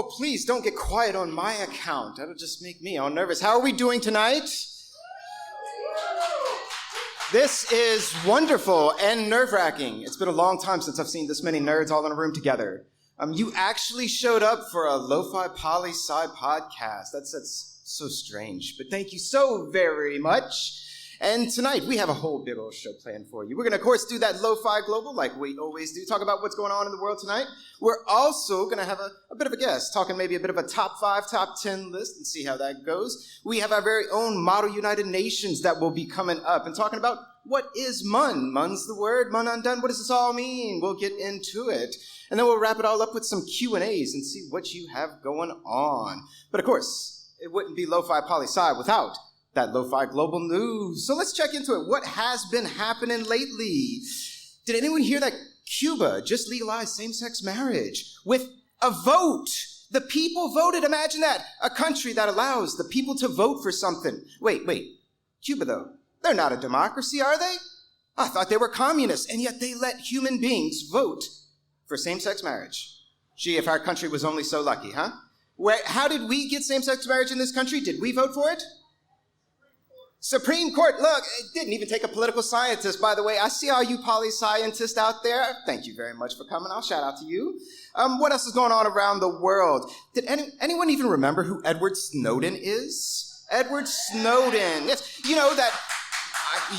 Oh, please don't get quiet on my account. That'll just make me all nervous. How are we doing tonight? This is wonderful and nerve-wracking. It's been a long time since I've seen this many nerds all in a room together. You actually showed up for a Lofi Poli Sci podcast. That's so strange, but thank you so very much. And tonight, we have a whole big old show planned for you. We're going to, of course, do that Lo-Fi Global like we always do, talk about what's going on in the world tonight. We're also going to have a bit of a guest, talking maybe a bit of a top 5, top 10 list and see how that goes. We have our very own Model United Nations that will be coming up and talking about what is MUN? MUN's the word, MUN undone. What does this all mean? We'll get into it. And then we'll wrap it all up with some Q&As and see what you have going on. But of course, it wouldn't be Lo-Fi Poli Sci without that Lo-Fi Global News. So let's check into it. What has been happening lately? Did anyone hear that Cuba just legalized same-sex marriage with a vote? The people voted. Imagine that. A country that allows the people to vote for something. Wait. Cuba, though, they're not a democracy, are they? I thought they were communists, and yet they let human beings vote for same-sex marriage. Gee, if our country was only so lucky, huh? How did we get same-sex marriage in this country? Did we vote for it? Supreme Court, look, it didn't even take a political scientist, by the way. I see all you poli-scientists out there. Thank you very much for coming. I'll shout out to you. What else is going on around the world? Did anyone even remember who Edward Snowden is? Edward Snowden. Yes, you know that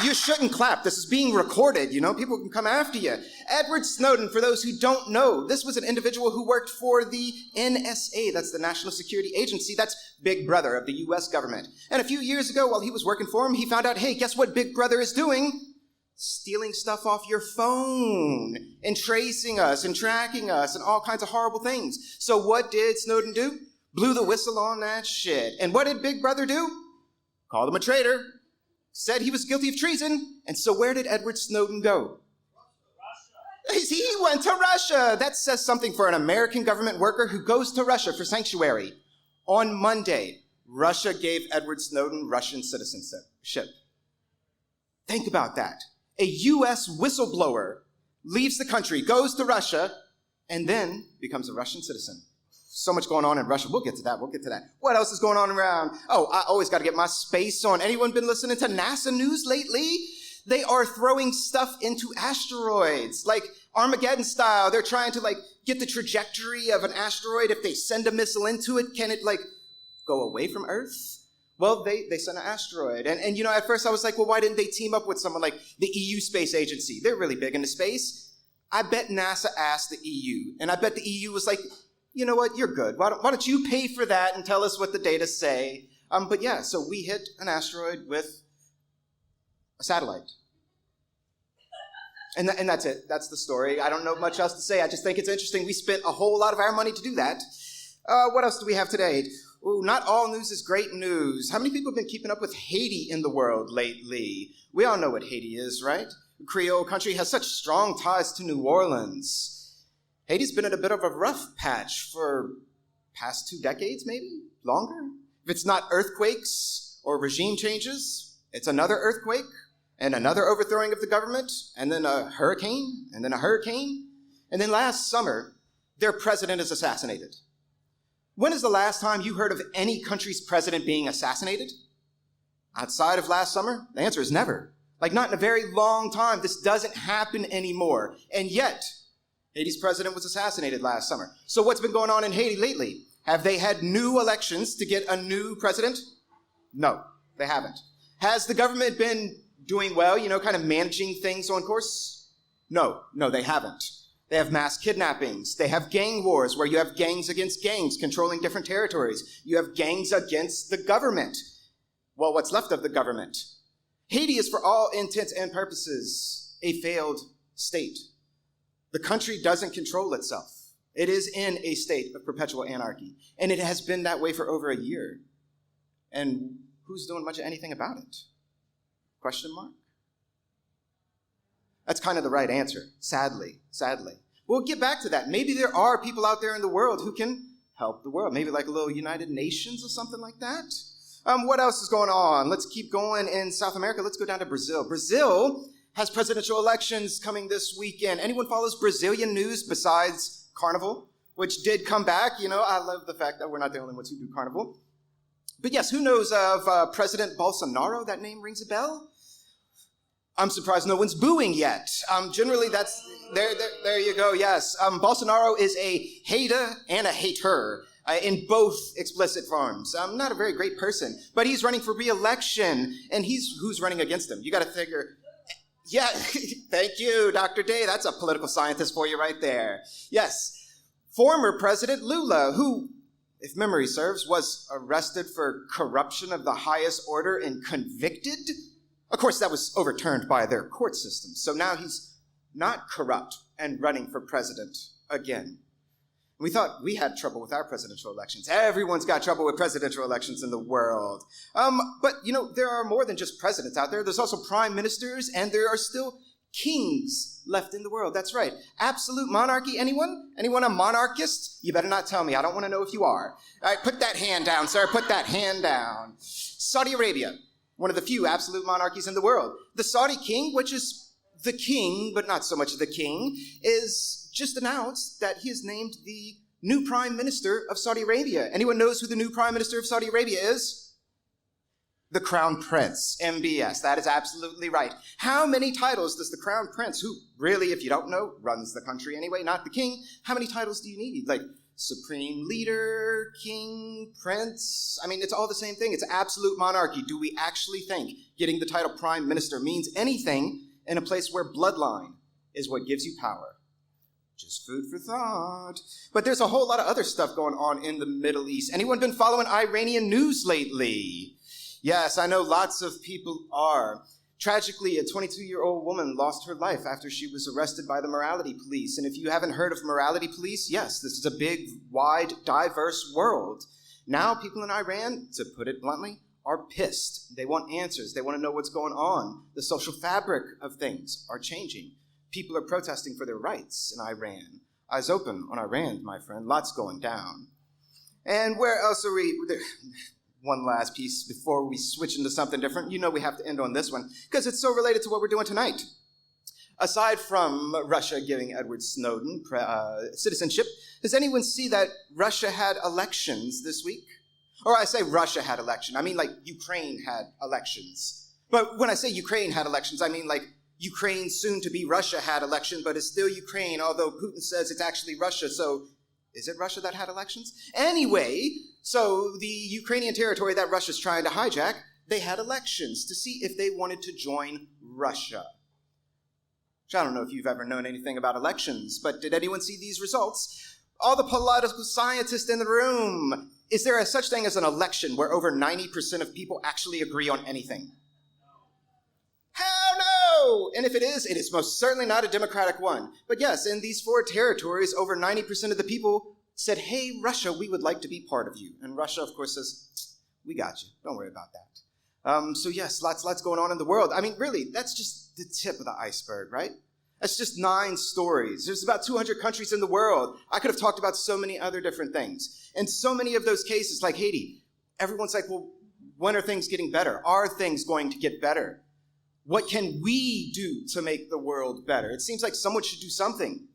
you shouldn't clap. This is being recorded, you know. People can come after you. Edward Snowden, for those who don't know, this was an individual who worked for the NSA. That's the National Security Agency. That's Big Brother of the U.S. government. And a few years ago, while he was working for him, he found out, hey, guess what Big Brother is doing? Stealing stuff off your phone and tracing us and tracking us and all kinds of horrible things. So what did Snowden do? Blew the whistle on that shit. And what did Big Brother do? Called him a traitor. Said he was guilty of treason. And so where did Edward Snowden go? Russia. He went to Russia. That says something for an American government worker who goes to Russia for sanctuary. On Monday, Russia gave Edward Snowden Russian citizenship. Think about that. A U.S. whistleblower leaves the country, goes to Russia, and then becomes a Russian citizen. So much going on in Russia. We'll get to that. What else is going on around? Oh, I always got to get my space on. Anyone been listening to NASA news lately? They are throwing stuff into asteroids, like Armageddon style. They're trying to get the trajectory of an asteroid. If they send a missile into it, can it go away from Earth? Well, they sent an asteroid. And you know, at first I was like, well, why didn't they team up with someone like the EU Space Agency? They're really big into space. I bet NASA asked the EU, and I bet the EU was like, you know what, you're good. Why don't you pay for that and tell us what the data say? But yeah, so we hit an asteroid with a satellite. And that's it. That's the story. I don't know much else to say. I just think it's interesting. We spent a whole lot of our money to do that. What else do we have today? Ooh, not all news is great news. How many people have been keeping up with Haiti in the world lately? We all know what Haiti is, right? The Creole country has such strong ties to New Orleans. Haiti's been in a bit of a rough patch for past 2 decades, maybe longer. If it's not earthquakes or regime changes, it's another earthquake and another overthrowing of the government, and then a hurricane, and then a hurricane. And then last summer, their president is assassinated. When is the last time you heard of any country's president being assassinated? Outside of last summer? The answer is never. Not in a very long time. This doesn't happen anymore. And yet, Haiti's president was assassinated last summer. So what's been going on in Haiti lately? Have they had new elections to get a new president? No, they haven't. Has the government been doing well, kind of managing things on course? No, they haven't. They have mass kidnappings. They have gang wars where you have gangs against gangs controlling different territories. You have gangs against the government. Well, what's left of the government? Haiti is, for all intents and purposes, a failed state. The country doesn't control itself. It is in a state of perpetual anarchy. And it has been that way for over a year. And who's doing much of anything about it? Question mark? That's kind of the right answer, sadly. We'll get back to that. Maybe there are people out there in the world who can help the world. Maybe like a little United Nations or something like that. What else is going on? Let's keep going in South America. Let's go down to Brazil. Brazil has presidential elections coming this weekend. Anyone follows Brazilian news besides Carnival? which did come back. I love the fact that we're not the only ones who do carnival. But yes, who knows of President Bolsonaro? That name rings a bell? I'm surprised no one's booing yet. Generally, that's, there you go, yes. Bolsonaro is a hater and a hater in both explicit forms. Not a very great person, but he's running for re-election, and who's running against him? You got to figure, yeah, thank you, Dr. Day. That's a political scientist for you right there. Yes, former President Lula, who, if memory serves, was arrested for corruption of the highest order and convicted. Of course, that was overturned by their court system. So now he's not corrupt and running for president again. We thought we had trouble with our presidential elections. Everyone's got trouble with presidential elections in the world. But, there are more than just presidents out there. There's also prime ministers, and there are still kings left in the world. That's right. Absolute monarchy. Anyone? Anyone a monarchist? You better not tell me. I don't want to know if you are. All right, put that hand down, sir. Put that hand down. Saudi Arabia, one of the few absolute monarchies in the world. The Saudi king, which is the king, but not so much the king, is just announced that he is named the new prime minister of Saudi Arabia. Anyone knows who the new prime minister of Saudi Arabia is? The Crown Prince, MBS. That is absolutely right. How many titles does the Crown Prince, who really, if you don't know, runs the country anyway, not the king, how many titles do you need? Like supreme leader, king, prince? I mean, it's all the same thing. It's absolute monarchy. Do we actually think getting the title prime minister means anything in a place where bloodline is what gives you power? Just food for thought. But there's a whole lot of other stuff going on in the Middle East. Anyone been following Iranian news lately? Yes, I know lots of people are. Tragically, a 22-year-old woman lost her life after she was arrested by the morality police. And if you haven't heard of morality police, yes, this is a big, wide, diverse world. Now people in Iran, to put it bluntly, are pissed. They want answers. They want to know what's going on. The social fabric of things are changing. People are protesting for their rights in Iran. Eyes open on Iran, my friend. Lots going down. And where else are we? One last piece before we switch into something different. We have to end on this one because it's so related to what we're doing tonight. Aside from Russia giving Edward Snowden citizenship, does anyone see that Russia had elections this week? Or I say Russia had election. I mean like Ukraine had elections. But when I say Ukraine had elections, I mean like Ukraine, soon to be Russia, had election, but it's still Ukraine, although Putin says it's actually Russia. So is it Russia that had elections? Anyway, so the Ukrainian territory that Russia's trying to hijack, they had elections to see if they wanted to join Russia. Which I don't know if you've ever known anything about elections, but did anyone see these results? All the political scientists in the room. Is there a such thing as an election where over 90% of people actually agree on anything? Hell no! And if it is most certainly not a democratic one. But yes, in these 4 territories, over 90% of the people said, hey, Russia, we would like to be part of you. And Russia, of course, says, we got you. Don't worry about that. So yes, lots going on in the world. I mean, really, that's just the tip of the iceberg, right? That's just 9 stories. There's about 200 countries in the world. I could have talked about so many other different things. And so many of those cases, like Haiti, everyone's like, well, when are things getting better? Are things going to get better? What can we do to make the world better? It seems like someone should do something.